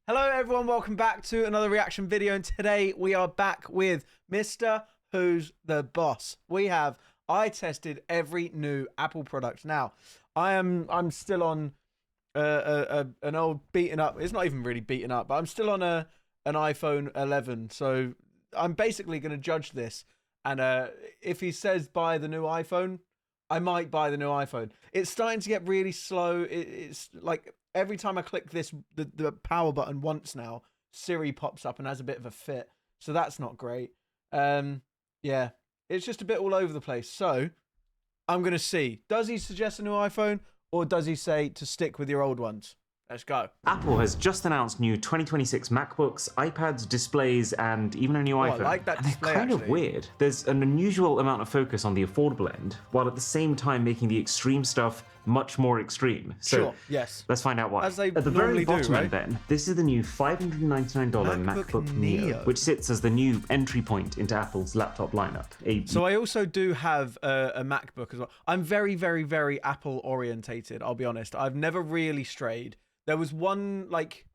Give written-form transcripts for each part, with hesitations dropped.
Hello everyone, welcome back to another reaction video, and today we are back with Mr. Who's the Boss. I tested every new Apple product. Now, I'm still on an old beaten up, it's not even really beaten up, but I'm still on an iPhone 11, so I'm basically going to judge this, and if he says buy the new iPhone, I might buy the new iPhone. It's starting to get really slow. It's like every time I click the power button once now, Siri pops up and has a bit of a fit. So that's not great. Yeah, it's just a bit all over the place. So I'm going to see. Does he suggest a new iPhone, or does he say to stick with your old ones? Let's go. Apple has just announced new 2026 MacBooks, iPads, displays, and even a new iPhone. I like that display, and they're kind of weird. There's an unusual amount of focus on the affordable end, while at the same time making the extreme stuff much more extreme. So sure, yes. Let's find out why. As they at the very bottom right? end then, this is the new $599 MacBook Neo, which sits as the new entry point into Apple's laptop lineup. So I also do have a MacBook as well. I'm very, very, very Apple orientated, I'll be honest. I've never really strayed. There was one like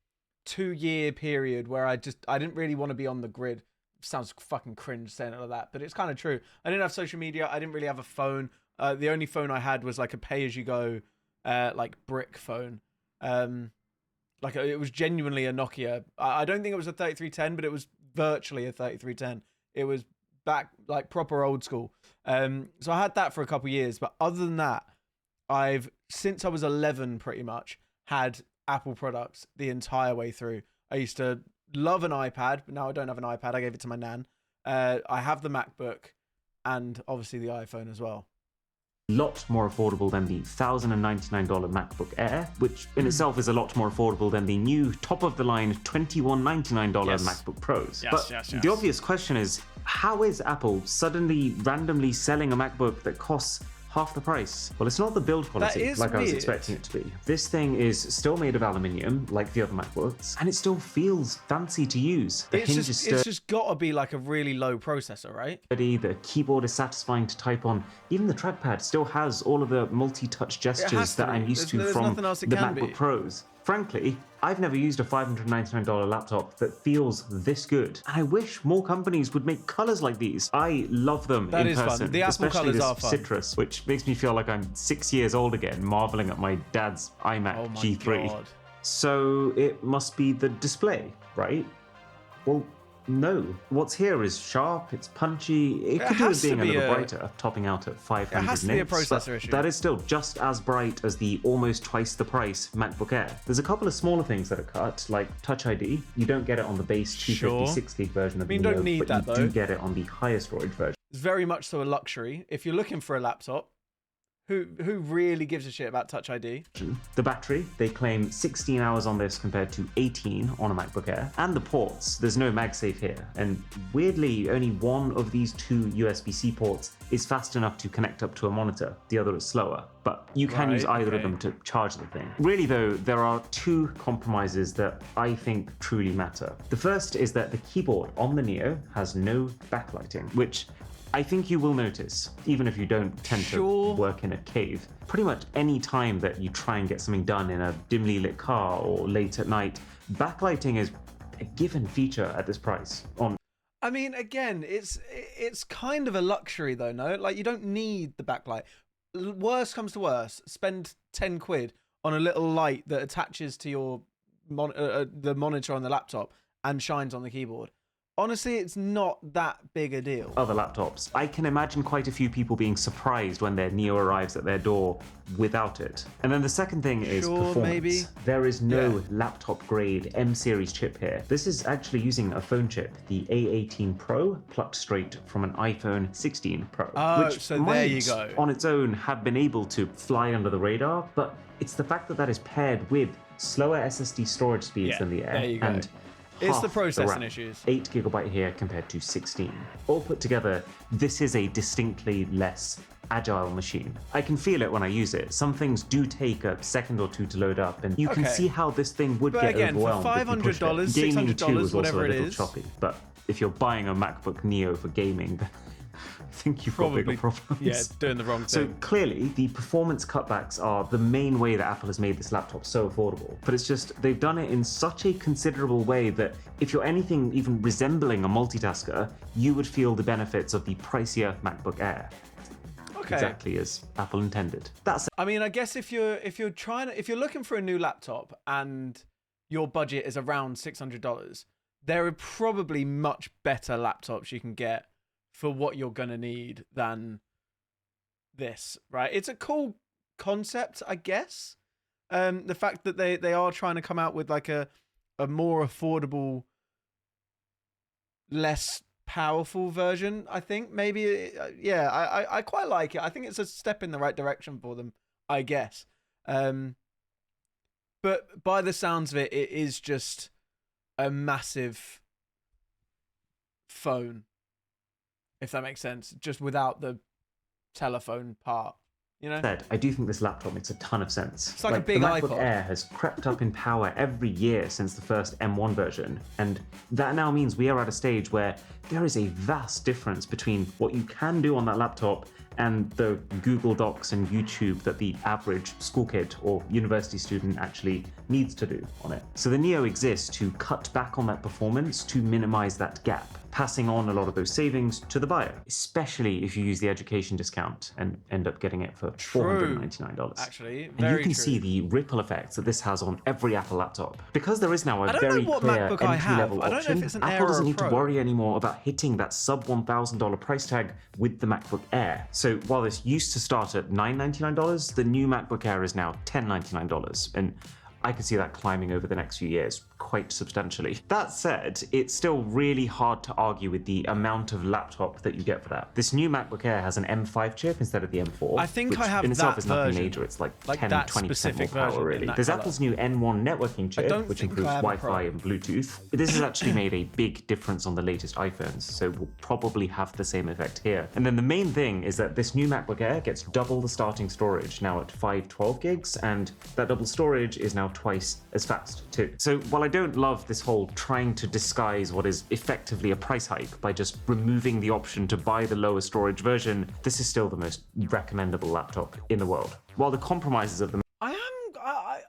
2-year period where I didn't really want to be on the grid. Sounds fucking cringe saying it like that, but it's kind of true. I didn't have social media. I didn't really have a phone. The only phone I had was like a pay-as-you-go, like brick phone. Like it was genuinely a Nokia. I don't think it was a 3310, but it was virtually a 3310. It was back like proper old school. So I had that for a couple of years, but other than that, I've since I was 11 pretty much had Apple products the entire way through. I used to love an iPad, but now I don't have an iPad. I gave it to my nan. I have the MacBook and obviously the iPhone as well. Lot more affordable than the $1,099 MacBook Air, which in itself is a lot more affordable than the new top-of-the-line $2,199 MacBook Pros. Yes. The obvious question is, how is Apple suddenly randomly selling a MacBook that costs half the price? Well, it's not the build quality like I was expecting it to be. This thing is still made of aluminium, like the other MacBooks, and it still feels fancy to use. The hinge is it's just got to be like a really low processor, right? The keyboard is satisfying to type on. Even the trackpad still has all of the multi-touch gestures that I'm used to from the MacBook Pros. Frankly, I've never used a $599 laptop that feels this good. And I wish more companies would make colors like these. I love them in person. Fun. The Apple colors are fun. Citrus, which makes me feel like I'm 6 years old again, marveling at my dad's iMac G3. God. So it must be the display, right? Well, no. What's here is sharp, it's punchy. It could do with being a little brighter, topping out at 500 nits. It has to be a processor issue. That is still just as bright as the almost twice the price MacBook Air. There's a couple of smaller things that are cut, like Touch ID. You don't get it on the base 256 gig version of the Neo, don't need that, you do get it on the higher storage version. It's very much so a luxury. If you're looking for a laptop, who really gives a shit about Touch ID? The battery, they claim 16 hours on this compared to 18 on a MacBook Air. And the ports, there's no MagSafe here. And weirdly, only one of these two USB-C ports is fast enough to connect up to a monitor. The other is slower. But you can use either of them to charge the thing. Really though, there are two compromises that I think truly matter. The first is that the keyboard on the Neo has no backlighting, which I think you will notice, even if you don't tend to work in a cave. Pretty much any time that you try and get something done in a dimly lit car or late at night, backlighting is a given feature at this price. I mean, again, it's kind of a luxury though, no? Like, you don't need the backlight. Worst comes to worst, spend 10 quid on a little light that attaches to your the monitor on the laptop and shines on the keyboard. Honestly, it's not that big a deal. Other laptops. I can imagine quite a few people being surprised when their Neo arrives at their door without it. And then the second thing is performance. Maybe. There is no laptop grade M series chip here. This is actually using a phone chip, the A18 Pro, plucked straight from an iPhone 16 Pro. Which so might, there you go. on its own, have been able to fly under the radar, but it's the fact that that is paired with slower SSD storage speeds than the Air. There you go. And it's the processing issues. 8 GB here compared to 16. All put together, this is a distinctly less agile machine. I can feel it when I use it. Some things do take a second or two to load up, and you can see how this thing would get overwhelmed. For $500, $600, whatever it is. Choppy, but if you're buying a MacBook Neo for gaming, think you've got bigger problems. Yeah, doing the wrong So thing. clearly, the performance cutbacks are the main way that Apple has made this laptop so affordable. But it's just, they've done it in such a considerable way that if you're anything even resembling a multitasker, you would feel the benefits of the pricier MacBook Air. Okay. Exactly as Apple intended. That's I mean, I guess if you're looking for a new laptop and your budget is around $600, there are probably much better laptops you can get for what you're gonna need than this, right? It's a cool concept, I guess. The fact that they are trying to come out with like a more affordable, less powerful version, I think maybe. Yeah, I quite like it. I think it's a step in the right direction for them, I guess. But by the sounds of it, it is just a massive phone, if that makes sense, just without the telephone part. You know? said, I do think this laptop makes a ton of sense. It's like a big the MacBook iPod. Air has crept up in power every year since the first M1 version, and that now means we are at a stage where there is a vast difference between what you can do on that laptop and the Google Docs and YouTube that the average school kid or university student actually needs to do on it. So the Neo exists to cut back on that performance to minimize that gap, passing on a lot of those savings to the buyer, especially if you use the education discount and end up getting it for $499. Actually, and very you can true. see the ripple effects that this has on every Apple laptop. Because there is now a I don't very know what clear MacBook I have. entry-level I don't know if option, it's an Air Apple or doesn't a need to Pro. worry anymore about hitting that sub $1,000 price tag with the MacBook Air. So while this used to start at $999, the new MacBook Air is now $1099. And I could see that climbing over the next few years quite substantially. That said, it's still really hard to argue with the amount of laptop that you get for that. This new MacBook Air has an M5 chip instead of the M4. I think which I have in itself that is nothing version. major. It's like 10, that 20% more specific power, version in really. that There's colour. Apple's new N1 networking chip, don't which think includes I have a Wi-Fi Pro. and Bluetooth. This has actually made a big difference on the latest iPhones, so we'll probably have the same effect here. And then the main thing is that this new MacBook Air gets double the starting storage, now at 512 gigs, and that double storage is now twice as fast too. So while I don't love this whole trying to disguise what is effectively a price hike by just removing the option to buy the lower storage version, this is still the most recommendable laptop in the world. While the compromises of the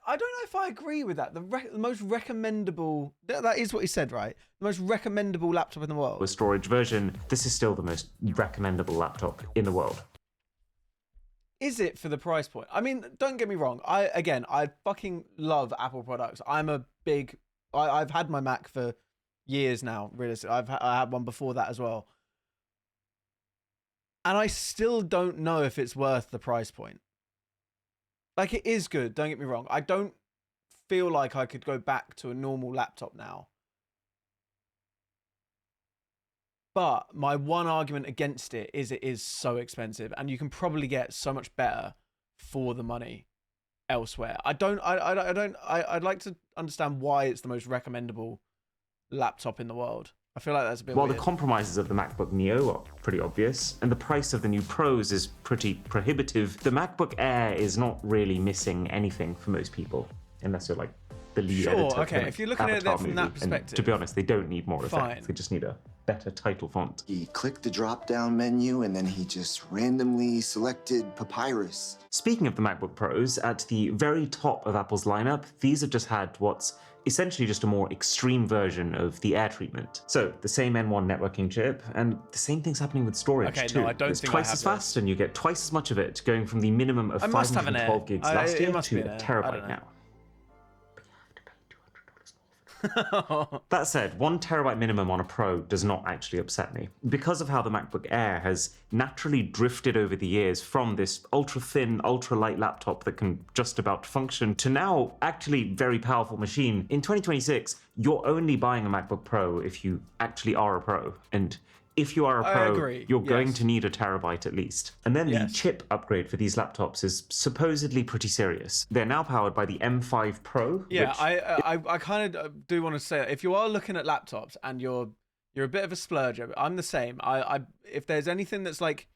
I don't know if I agree with that. The most recommendable. That is what he said, right? The most recommendable laptop in the world. storage version, this is still the most recommendable laptop in the world. Is it for the price point? I mean, don't get me wrong. I fucking love Apple products. I'm a big. I've had my Mac for years now. Realistically, I had one before that as well, and I still don't know if it's worth the price point. Like, it is good. Don't get me wrong. I don't feel like I could go back to a normal laptop now. But my one argument against it is so expensive, and you can probably get so much better for the money elsewhere. I'd like to understand why it's the most recommendable laptop in the world. I feel like that's a bit While weird. the compromises of the MacBook Neo are pretty obvious, and the price of the new Pros is pretty prohibitive, the MacBook Air is not really missing anything for most people, unless you're like the lead Sure, editor. okay, for if you're looking at it Avatar from movie. that And perspective, to be honest, they don't need more fine. effects. They just need a better title font. He clicked the drop-down menu and then he just randomly selected Papyrus. Speaking of the MacBook Pros, at the very top of Apple's lineup, these have just had what's essentially just a more extreme version of the Air treatment. So the same N1 networking chip, and the same thing's happening with storage Okay, too. no, I don't it's think I twice have as this. fast, and you get twice as much of it, going from the minimum of I must have an Air. 512 gigs last It year must be to an a Air. I terabyte don't know. now. That said, 1 terabyte minimum on a Pro does not actually upset me. Because of how the MacBook Air has naturally drifted over the years from this ultra-thin, ultra-light laptop that can just about function to now actually very powerful machine, in 2026, you're only buying a MacBook Pro if you actually are a Pro. And if you are a I Pro, agree, you're going yes. to need a terabyte at least. And then Yes. the chip upgrade for these laptops is supposedly pretty serious. They're now powered by the M5 Pro. Yeah, which I kind of do want to say, if you are looking at laptops and you're a bit of a splurger, I'm the same. I if there's anything that's like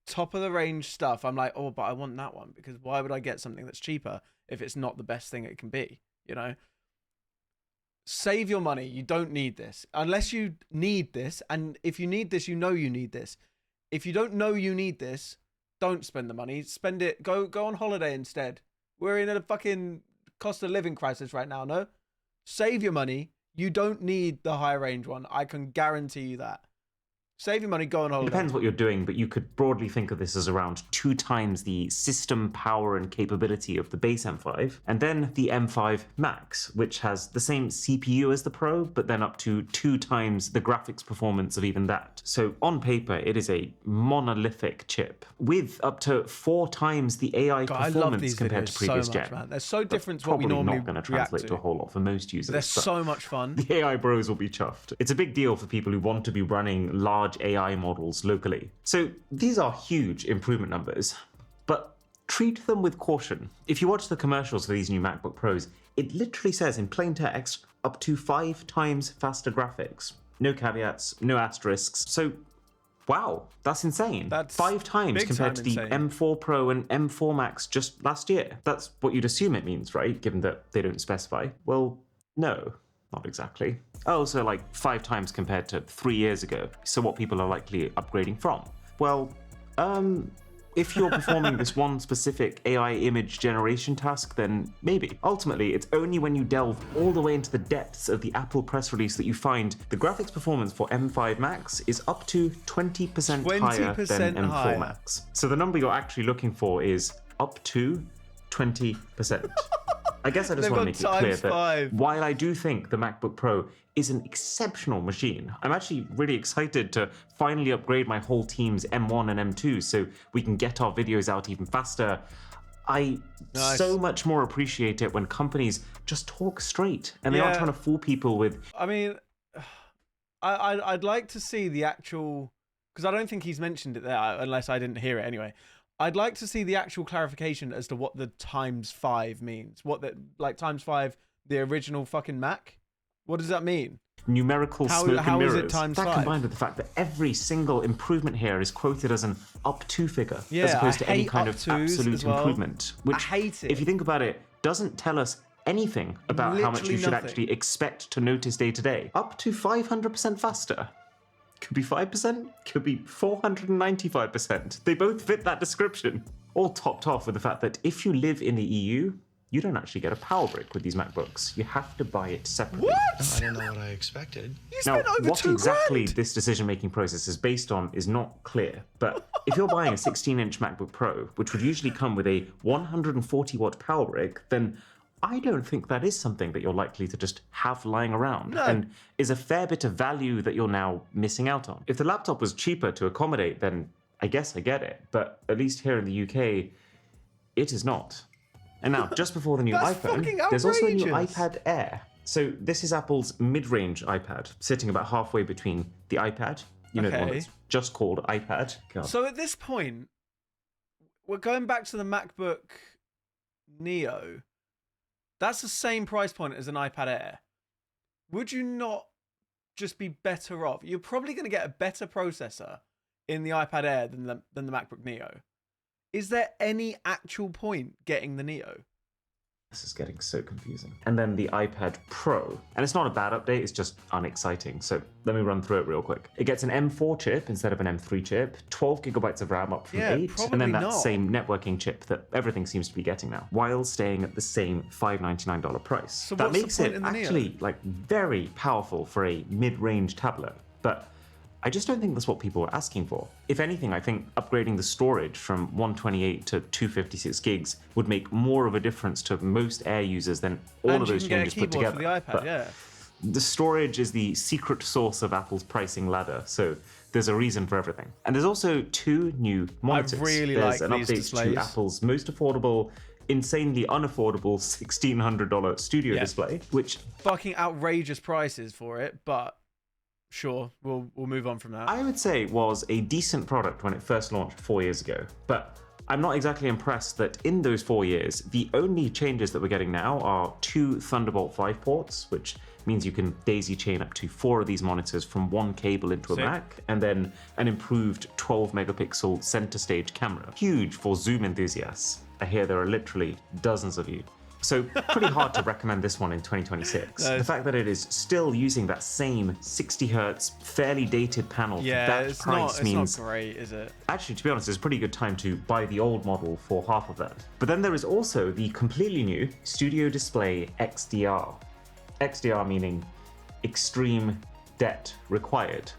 top of the range stuff, I'm like, oh, but I want that one, because why would I get something that's cheaper if it's not the best thing it can be? You know, save your money. You don't need this unless you need this, and if you need this, you know you need this. If you don't know you need this, don't spend the money. Spend it. Go on holiday instead. We're in a fucking cost of living crisis right now, no? Save your money. You don't need the high range one. I can guarantee you that. Save your money, go on It holiday. depends what you're doing, but you could broadly think of this as around 2 times the system power and capability of the base M5, and then the M5 Max, which has the same CPU as the Pro, but then up to 2 times the graphics performance of even that. So on paper, it is a monolithic chip with up to 4 times the AI God, I love performance these compared videos to previous so gen. much, man. They're so different to what Probably we normally not going to react translate to a whole lot for most users. But they're so much fun. The AI bros will be chuffed. It's a big deal for people who want to be running large AI models locally. So these are huge improvement numbers, but treat them with caution. If you watch the commercials for these new MacBook Pros, it literally says in plain text, up to 5 times faster graphics. No caveats, no asterisks. So wow, that's insane. That's 5 times big compared time to the insane. M4 Pro and M4 Max just last year. That's what you'd assume it means, right? Given that they don't specify. Well, no. Not exactly. Oh, so like 5 times compared to 3 years ago. So what people are likely upgrading from? Well, if you're performing this one specific AI image generation task, then maybe. Ultimately, it's only when you delve all the way into the depths of the Apple press release that you find the graphics performance for M5 Max is up to 20% higher than M4 higher. Max. So the number you're actually looking for is up to 20%. I guess I just They've want to got make it clear ×5. that while I do think the MacBook Pro is an exceptional machine, I'm actually really excited to finally upgrade my whole team's M1 and M2 so we can get our videos out even faster. I so much more appreciate it when companies just talk straight and they aren't trying to fool people with... I mean, I'd like to see the actual... Because I don't think he's mentioned it there, unless I didn't hear it anyway. I'd like to see the actual clarification as to what the ×5 means. What the, like, ×5, the original fucking Mac? What does that mean? Numerical smoke how and is mirrors. it ×5? That combined with the fact that every single improvement here is quoted as an up to figure, Yeah, as opposed to any hate kind of up tos absolute as well. improvement. Which, I hate it. if you think about it, doesn't tell us anything about how much you Literally should nothing. actually expect to notice day to day. Up to 500% faster. Could be 5%, could be 495%. They both fit that description. All topped off with the fact that if you live in the EU, you don't actually get a power brick with these MacBooks. You have to buy it separately. What? I don't know what I expected. You Now, spent over what $2 exactly grand. this decision-making process is based on is not clear, but if you're buying a 16-inch MacBook Pro, which would usually come with a 140-watt power brick, then I don't think that is something that you're likely to just have lying around, No. and is a fair bit of value that you're now missing out on. If the laptop was cheaper to accommodate, then I guess I get it, but at least here in the UK, it is not. And now, just before the new That's iPhone, fucking there's also a new outrageous. iPad Air. So this is Apple's mid-range iPad, sitting about halfway between the iPad, you know, the one Okay. that's just called iPad. God. So at this point, we're going back to the MacBook Neo. That's the same price point as an iPad Air. Would you not just be better off? You're probably going to get a better processor in the iPad Air than the MacBook Neo. Is there any actual point getting the Neo? This is getting so confusing. And then the iPad Pro. And it's not a bad update, it's just unexciting. So let me run through it real quick. It gets an M4 chip instead of an M3 chip, 12 gigabytes of RAM up from Yeah, 8, probably and then that not. same networking chip that everything seems to be getting now, while staying at the same $599 price. So that what's the makes point it in the Neo? actually like very powerful for a mid-range tablet. But I just don't think that's what people are asking for. If anything, I think upgrading the storage from 128 to 256 gigs would make more of a difference to most Air users than all And of you those can get a changes put keyboard together. for the iPad, But yeah. the storage is the secret sauce of Apple's pricing ladder, so there's a reason for everything. And there's also 2 new monitors. really there's like an these update displays. to Apple's most affordable, insanely unaffordable $1,600 studio Yeah. display, which Fucking outrageous prices for it, but sure, we'll move on from that. I would say was a decent product when it first launched 4 years ago, but I'm not exactly impressed that in those 4 years, the only changes that we're getting now are 2 Thunderbolt 5 ports, which means you can daisy chain up to 4 of these monitors from one cable into a Sick. Mac, and then an improved 12 megapixel center stage camera. Huge for zoom enthusiasts. I hear there are literally dozens of you. So pretty hard to recommend this one in 2026. No, The fact that it is still using that same 60 hertz, fairly dated panel for that price means... it's not great, is it? Actually, to be honest, it's a pretty good time to buy the old model for half of that. But then there is also the completely new Studio Display XDR. XDR meaning Extreme Debt Required.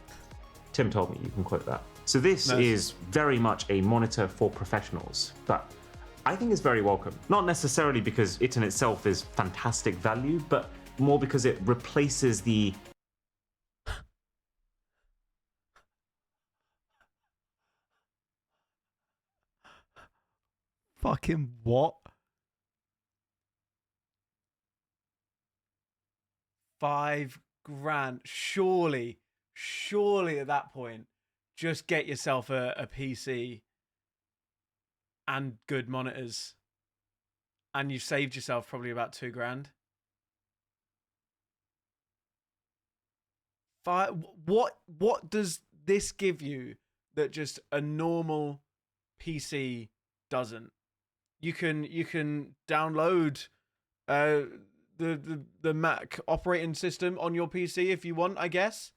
Tim told me, you can quote that. So this is very much a monitor for professionals, but I think it's very welcome. Not necessarily because it in itself is fantastic value, but more because it replaces the... Fucking what? 5 grand. Surely at that point, just get yourself a PC and good monitors, and you've saved yourself probably about 2 grand. What does this give you that just a normal PC doesn't? You can download the Mac operating system on your PC if you want, I guess.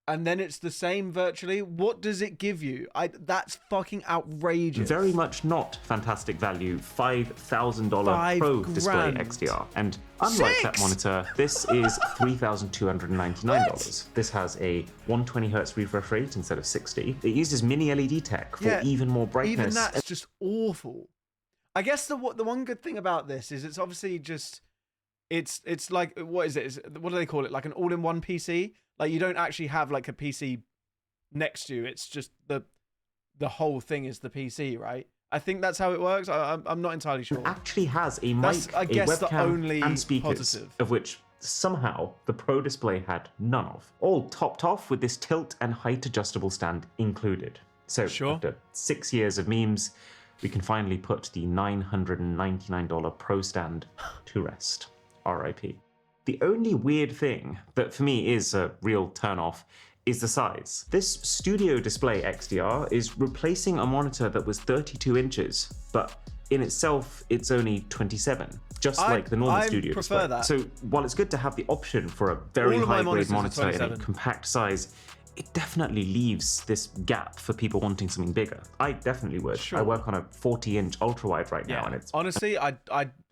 And then it's the same virtually. What does it give you? That's fucking outrageous. Very much not fantastic value. $5,000 Pro display XDR. And unlike that monitor, this is $3,299. This has a 120Hz refresh rate instead of 60. It uses mini LED tech for even more brightness. Even that's just awful. I guess the one good thing about this is it's obviously just it's like, what is it? What do they call it? Like an all-in-one PC. Like you don't actually have like a PC next to you. It's just the whole thing is the PC, right? I think that's how it works. I'm not entirely sure. It actually has a mic, a webcam, and speakers, of which somehow the Pro display had none of. All topped off with this tilt and height adjustable stand included. So after 6 years of memes, we can finally put the $999 Pro stand to rest. RIP. The only weird thing that for me is a real turn-off is the size. This Studio Display XDR is replacing a monitor that was 32 inches, but in itself, it's only 27, just like the normal Studio Display. That. So while it's good to have the option for a very high-grade monitor in a compact size, it definitely leaves this gap for people wanting something bigger. I definitely would. Sure. I work on a 40-inch ultra-wide right now, and it's... Honestly, I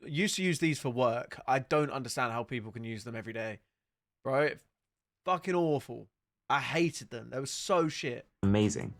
used to use these for work. I don't understand how people can use them every day. Bro, it's fucking awful. I hated them. They were so shit. Amazing.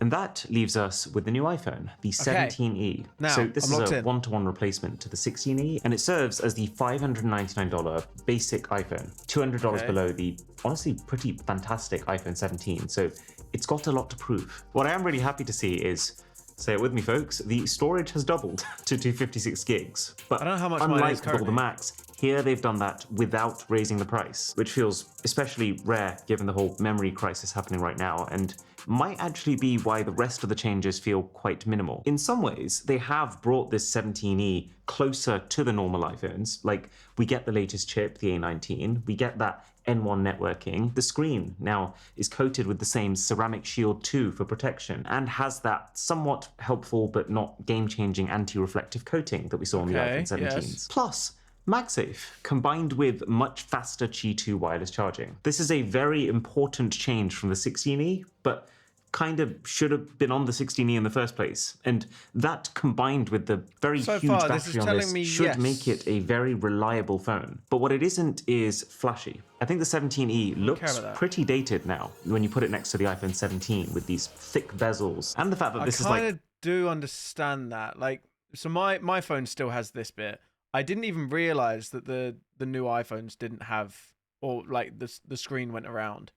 And that leaves us with the new iPhone, the 17E. Now, so this is a one-to-one replacement to the 16E, and it serves as the $599 basic iPhone, $200 below the honestly pretty fantastic iPhone 17. So it's got a lot to prove. What I am really happy to see is, say it with me, folks, the storage has doubled to 256 gigs. But I don't know how much unlike all the Macs, here they've done that without raising the price, which feels especially rare given the whole memory crisis happening right now, and might actually be why the rest of the changes feel quite minimal. In some ways, they have brought this 17E closer to the normal iPhones. Like, we get the latest chip, the A19, we get that N1 networking. The screen now is coated with the same Ceramic Shield 2 for protection, and has that somewhat helpful but not game-changing anti-reflective coating that we saw on the iPhone 17s. Plus, MagSafe, combined with much faster Qi 2 wireless charging. This is a very important change from the 16E, but kind of should have been on the 16E in the first place. And that combined with the very huge battery on this should make it a very reliable phone. But what it isn't is flashy. I think the 17E looks pretty dated now when you put it next to the iPhone 17 with these thick bezels. And the fact that this is like... I kind of do understand that. Like, so my phone still has this bit. I didn't even realize that the new iPhones didn't have, or like the screen went around.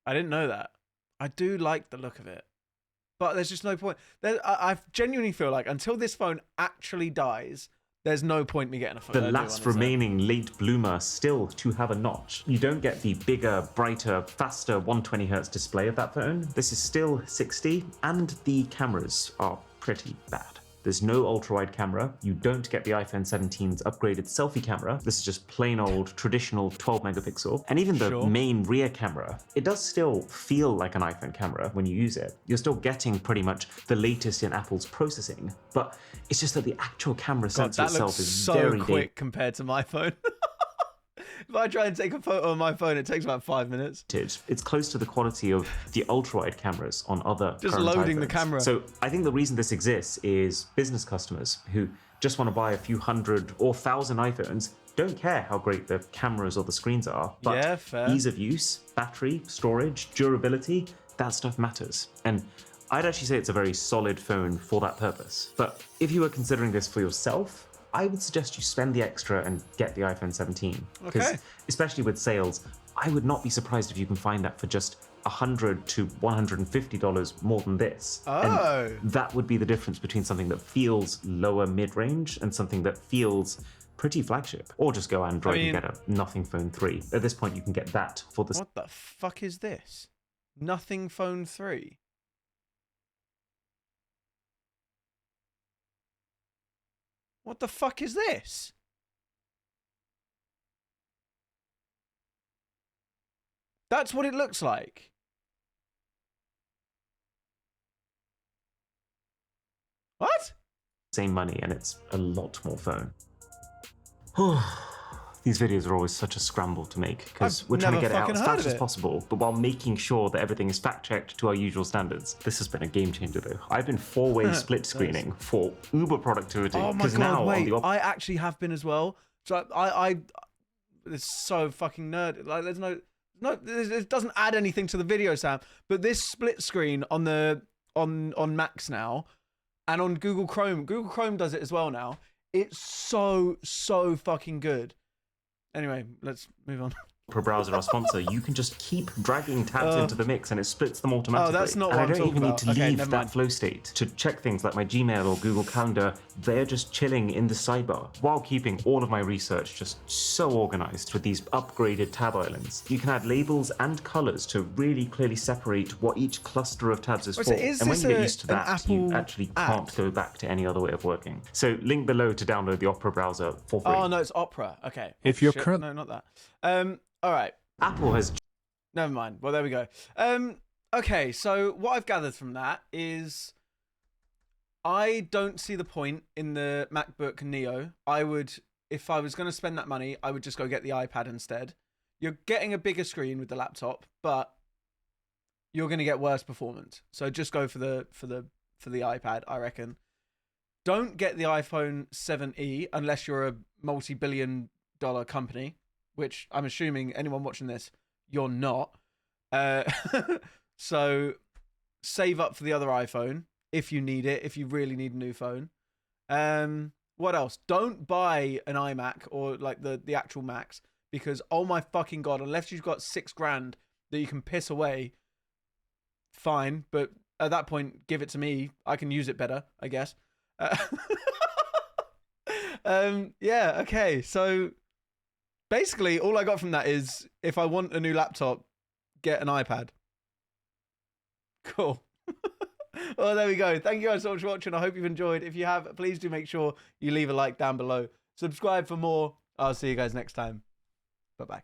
I didn't know that. I do like the look of it, but there's just no point. I genuinely feel like until this phone actually dies, there's no point me getting a phone. The last remaining late bloomer still to have a notch. You don't get the bigger, brighter, faster 120Hz display of that phone. This is still 60, and the cameras are pretty bad. There's no ultra-wide camera. You don't get the iPhone 17's upgraded selfie camera. This is just plain old traditional 12 megapixel. And even the main rear camera, it does still feel like an iPhone camera when you use it. You're still getting pretty much the latest in Apple's processing, but it's just that the actual camera sensor itself is so very quick compared to my phone. If I try and take a photo on my phone, it takes about 5 minutes. It's close to the quality of the ultra-wide cameras on other just current loading iPhones. the camera. So I think the reason this exists is business customers who just want to buy a few hundred or thousand iPhones, don't care how great the cameras or the screens are, but ease of use, battery, storage, durability, that stuff matters. And I'd actually say it's a very solid phone for that purpose. But if you were considering this for yourself, I would suggest you spend the extra and get the iPhone 17. Because especially with sales, I would not be surprised if you can find that for just $100 to $150 more than this. And that would be the difference between something that feels lower mid-range and something that feels pretty flagship. Or just go Android and get a Nothing Phone 3. At this point, you can get that for the... What the fuck is this? Nothing Phone 3? What the fuck is this? That's what it looks like. What? Same money, and it's a lot more phone. These videos are always such a scramble to make because we're trying to get it out as fast as possible, but while making sure that everything is fact-checked to our usual standards. This has been a game changer though. I've been 4-way split screening for uber productivity. Oh my god, wait, I actually have been as well. So it's so fucking nerd. Like it doesn't add anything to the video, Sam. But this split screen on the on Macs now, and on Google Chrome does it as well now. It's so fucking good. Anyway, let's move on. Opera browser, our sponsor, you can just keep dragging tabs into the mix and it splits them automatically. Oh, that's not and what I don't even need to leave that flow state to check things like my Gmail or Google Calendar. They're just chilling in the sidebar while keeping all of my research just so organized with these upgraded tab islands. You can add labels and colors to really clearly separate what each cluster of tabs is for. And when you get used to that, you actually can't go back to any other way of working. So link below to download the Opera browser for free. Oh no, it's Opera. Okay. If you're current... No, not that. All right. Apple has... Never mind. Well, there we go. Okay, so what I've gathered from that is I don't see the point in the MacBook Neo. If I was going to spend that money, I would just go get the iPad instead. You're getting a bigger screen with the laptop, but you're going to get worse performance. So just go for the iPad, I reckon. Don't get the iPhone 7e unless you're a multi-billion-dollar company, which I'm assuming anyone watching this, you're not. So save up for the other iPhone if you need it, if you really need a new phone. What else? Don't buy an iMac or like the actual Macs, because oh my fucking god, unless you've got $6,000 that you can piss away, fine. But at that point, give it to me. I can use it better, I guess. Yeah, okay. So basically, all I got from that is if I want a new laptop, get an iPad. Cool. Well, there we go. Thank you guys so much for watching. I hope you've enjoyed. If you have, please do make sure you leave a like down below. Subscribe for more. I'll see you guys next time. Bye-bye.